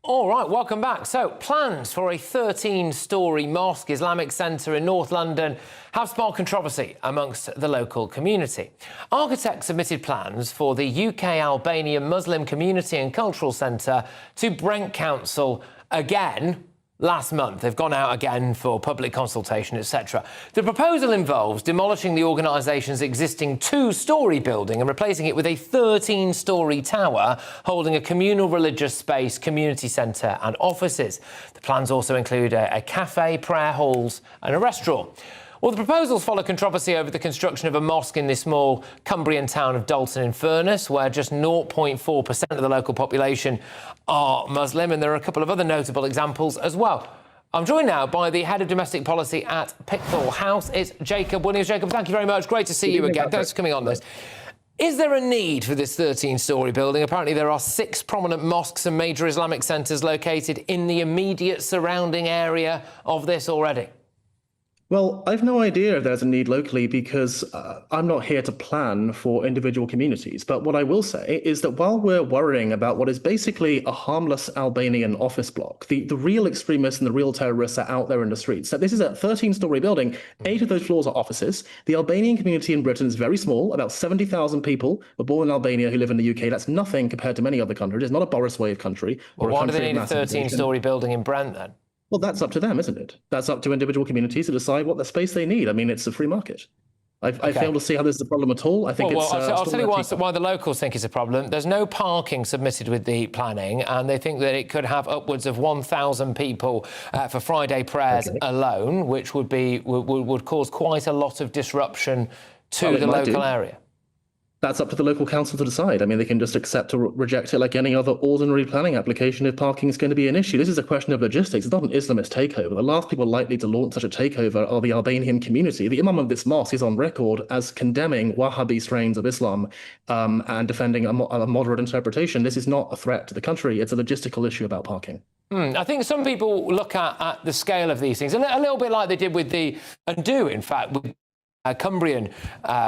All right, welcome back. So, plans for a 13-storey mosque Islamic centre in North London have sparked controversy amongst the local community. Architects submitted plans for the UK Albanian Muslim Community and Cultural Centre to Brent Council again last month. They've gone out again for public consultation, etc. The proposal involves demolishing the organisation's existing 2-storey building and replacing it with a 13-storey tower holding a communal religious space, community centre and offices. The plans also include a cafe, prayer halls and a restaurant. Well, the proposals follow controversy over the construction of a mosque in the small Cumbrian town of Dalton-in-Furness, where just 0.4% of the local population are Muslim, and there are a couple of other notable examples as well. I'm joined now by the head of domestic policy at Pickthall House. It's Jacob Williams. Jacob, thank you very much. Great to see you again. Thanks for coming on this. Is there a need for this 13-storey building? Apparently there are 6 prominent mosques and major Islamic centres located in the immediate surrounding area of this already. Well, I've no idea if there's a need locally because I'm not here to plan for individual communities. But what I will say is that while we're worrying about what is basically a harmless Albanian office block, the real extremists and the real terrorists are out there in the streets. So this is a 13-storey building. 8 of those floors are offices. The Albanian community in Britain is very small. About 70,000 people were born in Albania who live in the UK. That's nothing compared to many other countries. It's not a Boris wave country. Well, why do they need a 13-storey building in Brent then? Well, that's up to them, isn't it? That's up to individual communities to decide what the space they need. I mean, it's a free market. I fail to see how this is a problem at all. I think I'll tell you why the locals think it's a problem. There's no parking submitted with the planning, and they think that it could have upwards of 1,000 people for Friday prayers alone, which would cause quite a lot of disruption to the local area. That's up to the local council to decide. I mean, they can just accept or reject it like any other ordinary planning application if parking is going to be an issue. This is a question of logistics. It's not an Islamist takeover. The last people likely to launch such a takeover are the Albanian community. The imam of this mosque is on record as condemning Wahhabi strains of Islam and defending a moderate interpretation. This is not a threat to the country. It's a logistical issue about parking. I think some people look at the scale of these things, a little bit like they did with the, and do, in fact, with Cumbrian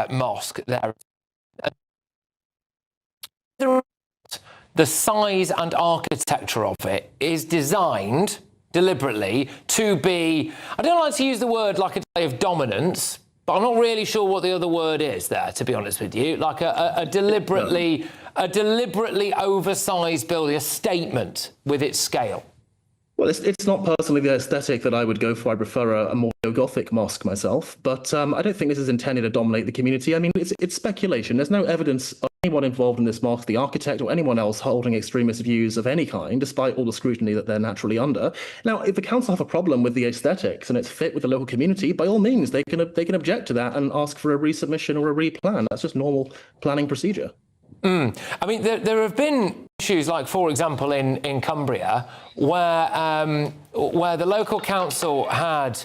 mosque there. The size and architecture of it is designed deliberately to be, I don't like to use the word like a display of dominance, but I'm not really sure what the other word is there, to be honest with you, like a deliberately oversized building, a statement with its scale. Well, it's not personally the aesthetic that I would go for. I prefer a more Gothic mosque myself, but I don't think this is intended to dominate the community. I mean, it's speculation. There's no evidence of anyone involved in this mosque, the architect or anyone else holding extremist views of any kind, despite all the scrutiny that they're naturally under. Now, if the council have a problem with the aesthetics and it's fit with the local community, by all means, they can object to that and ask for a resubmission or a replan. That's just normal planning procedure. I mean, there have been issues like, for example, in Cumbria, where the local council had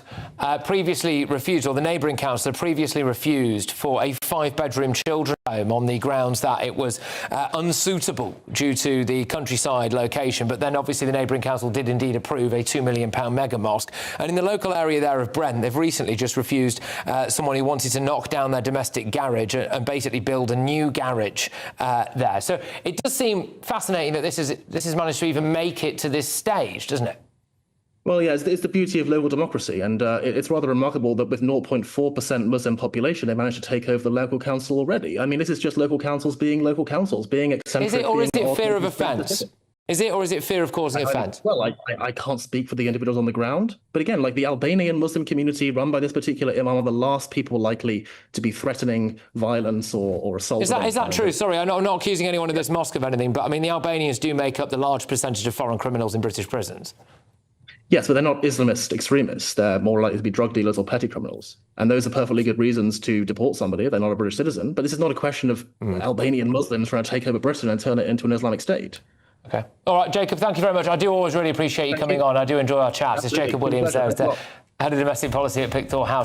previously refused, or the neighbouring council had previously refused for a 5-bedroom children's home on the grounds that it was unsuitable due to the countryside location. But then obviously the neighbouring council did indeed approve a £2 million mega mosque. And in the local area there of Brent, they've recently just refused someone who wanted to knock down their domestic garage and basically build a new garage there. So it does seem fascinating that this has managed to even make it to this stage, doesn't it? Well, yeah, it's the beauty of local democracy, and it's rather remarkable that with 0.4% Muslim population, they managed to take over the local council already. I mean, this is just local councils, being eccentric. Is it, or is it fear of offence? Is it, or is it fear of causing offence? Well, I can't speak for the individuals on the ground, but again, like the Albanian Muslim community run by this particular imam are the last people likely to be threatening violence or assault. Is that true? Sorry, I'm not accusing anyone in this mosque of anything, but I mean, the Albanians do make up the large percentage of foreign criminals in British prisons. Yes, but they're not Islamist extremists. They're more likely to be drug dealers or petty criminals. And those are perfectly good reasons to deport somebody if they're not a British citizen. But this is not a question of Albanian Muslims trying to take over Britain and turn it into an Islamic state. OK. All right, Jacob, thank you very much. I do always really appreciate you coming on. I do enjoy our chats. It's Jacob Williams there, the head of domestic policy at Pickthall House.